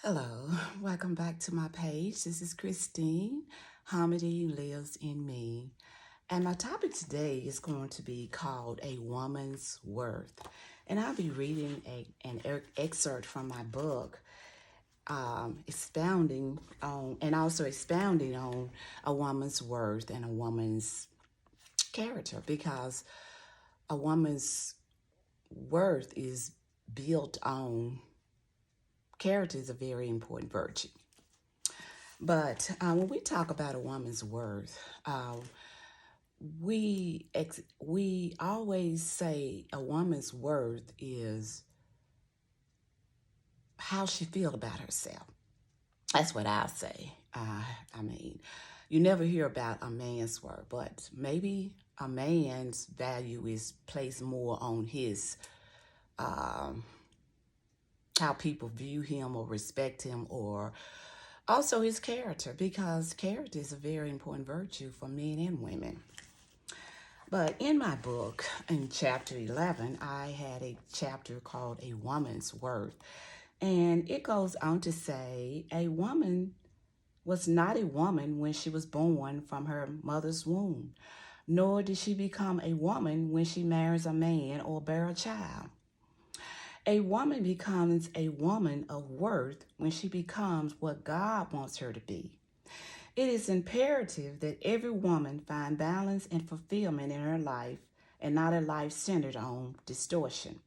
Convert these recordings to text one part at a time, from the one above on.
Hello, welcome back to my page. This is Christine. Harmony lives in me. And my topic today is going to be called A Woman's Worth. And I'll be reading an excerpt from my book, expounding on and also expounding on a woman's worth and a woman's character, because a woman's worth is built on character is a very important virtue. But when we talk about a woman's worth, we always say a woman's worth is how she feel about herself. That's what I'll say. I mean, you never hear about a man's worth, but maybe a man's value is placed more on his um, how people view him or respect him, or also his character, because character is a very important virtue for men and women. But in my book, in chapter 11, I had a chapter called A Woman's Worth. And it goes on to say a woman was not a woman when she was born from her mother's womb, nor did she become a woman when she marries a man or bear a child. A woman becomes a woman of worth when she becomes what God wants her to be. It is imperative that every woman find balance and fulfillment in her life and not a life centered on distortion.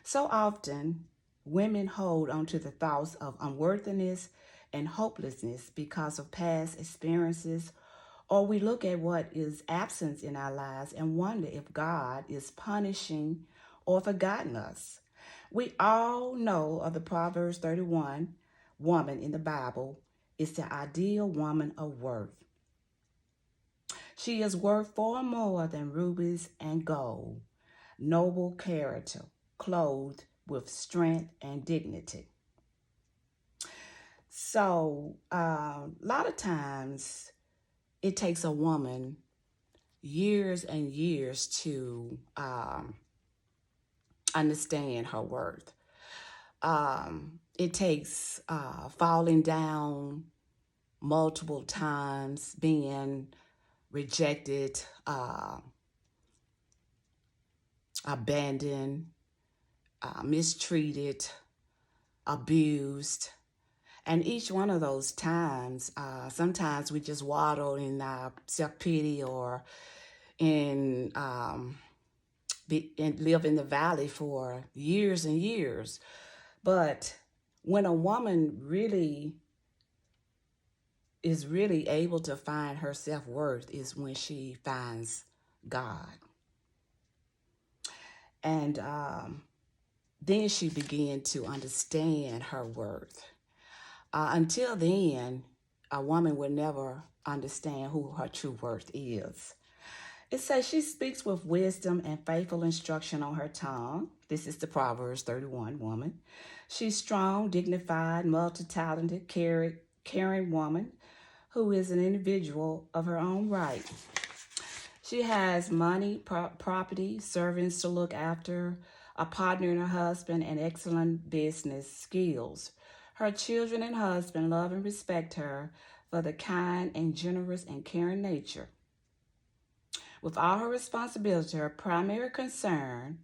So often, women hold on to the thoughts of unworthiness and hopelessness because of past experiences, or we look at what is absent in our lives and wonder if God is punishing or forgotten us. We all know of the Proverbs 31 woman in the Bible is the ideal woman of worth. She is worth far more than rubies and gold, noble character, clothed with strength and dignity. So, a lot of times it takes a woman years and years to understand her worth. It takes falling down multiple times, being rejected, abandoned, mistreated, abused. And each one of those times, sometimes we just waddle in self-pity or in and live in the valley for years and years. But when a woman is really able to find her self-worth is when she finds God. And then she began to understand her worth. Until then, a woman would never understand who her true worth is. It says she speaks with wisdom and faithful instruction on her tongue. This is the Proverbs 31 woman. She's strong, dignified, multi-talented, caring woman who is an individual of her own right. She has money, property, servants to look after, a partner in her husband, and excellent business skills. Her children and husband love and respect her for the kind and generous and caring nature. With all her responsibility, her primary concern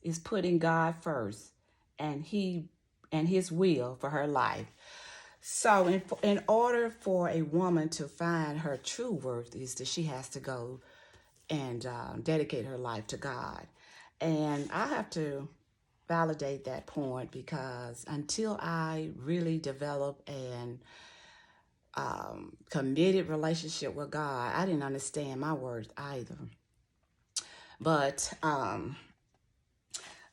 is putting God first and his will for her life. So in order for a woman to find her true worth is that she has to go and dedicate her life to God. And I have to validate that point, because until I really develop an committed relationship with God, I didn't understand my worth either. But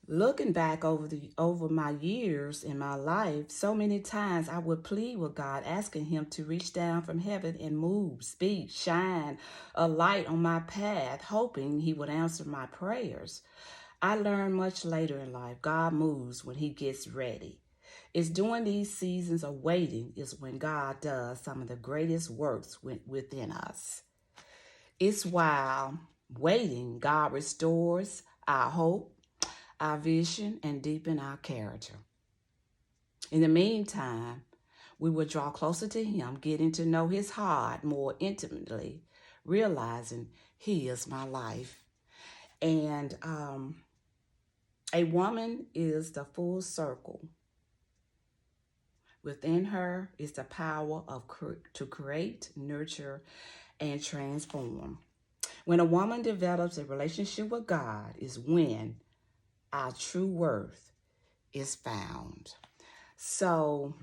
looking back over my years in my life, so many times I would plead with God, asking him to reach down from heaven and move, speak, shine a light on my path, hoping he would answer my prayers. I learned much later in life, God moves when he gets ready. It's during these seasons of waiting is when God does some of the greatest works within us. It's while waiting God restores our hope, our vision, and deepen our character. In the meantime, we will draw closer to him, getting to know his heart more intimately, realizing he is my life. And a woman is the full circle. Within her is the power of to create, nurture, and transform. When a woman develops a relationship with God is when our true worth is found. So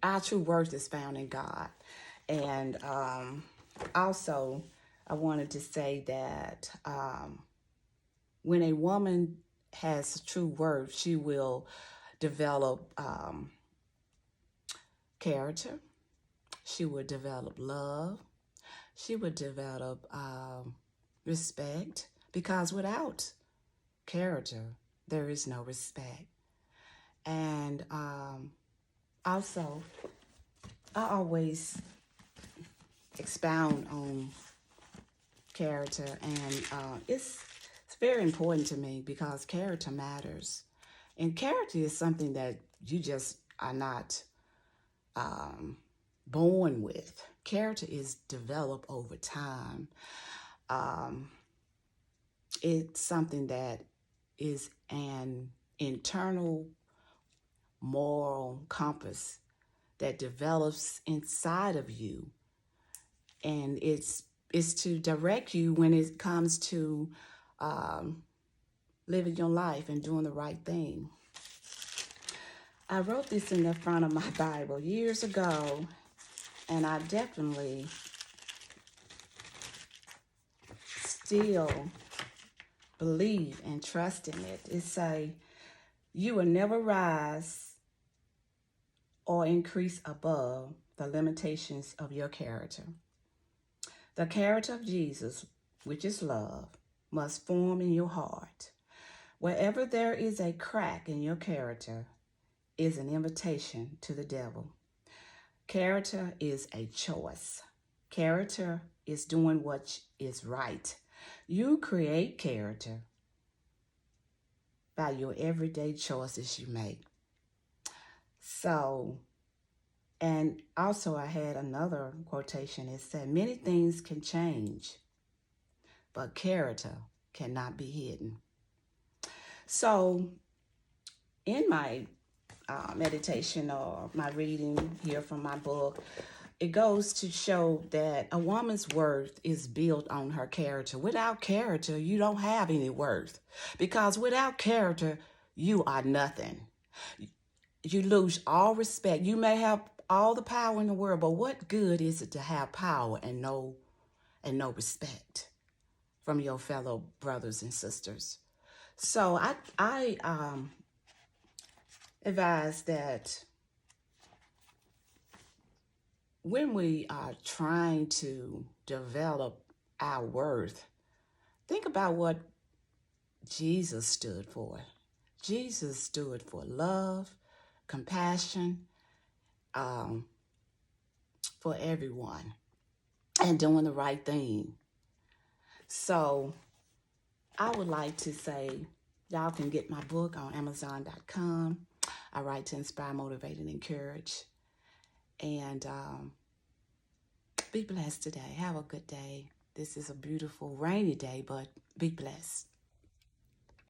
our true worth is found in God. And also, I wanted to say that when a woman has true worth, she will develop character. She will develop love. She would develop respect, because without character, there is no respect. And also, I always expound on character, and it's very important to me because character matters. And character is something that you just are not born with. Character is developed over time. It's something that is an internal moral compass that develops inside of you, and it's to direct you when it comes to living your life and doing the right thing. I wrote this in the front of my Bible years ago, and I definitely still believe and trust in it. It say, you will never rise or increase above the limitations of your character. The character of Jesus, which is love, must form in your heart. Wherever there is a crack in your character is an invitation to the devil. Character is a choice. Character is doing what is right. You create character by your everyday choices you make. So, and also I had another quotation. It said, many things can change, but character cannot be hidden. So in my meditation or my reading here from my book, it goes to show that a woman's worth is built on her character. Without character, you don't have any worth, because without character, you are nothing. You lose all respect. You may have all the power in the world, but what good is it to have power and no respect from your fellow brothers and sisters? So I advise that when we are trying to develop our worth, think about what Jesus stood for. Jesus stood for love, compassion, for everyone, and doing the right thing. So I would like to say, y'all can get my book on Amazon.com. I write to inspire, motivate, and encourage. And be blessed today. Have a good day. This is a beautiful rainy day, but be blessed.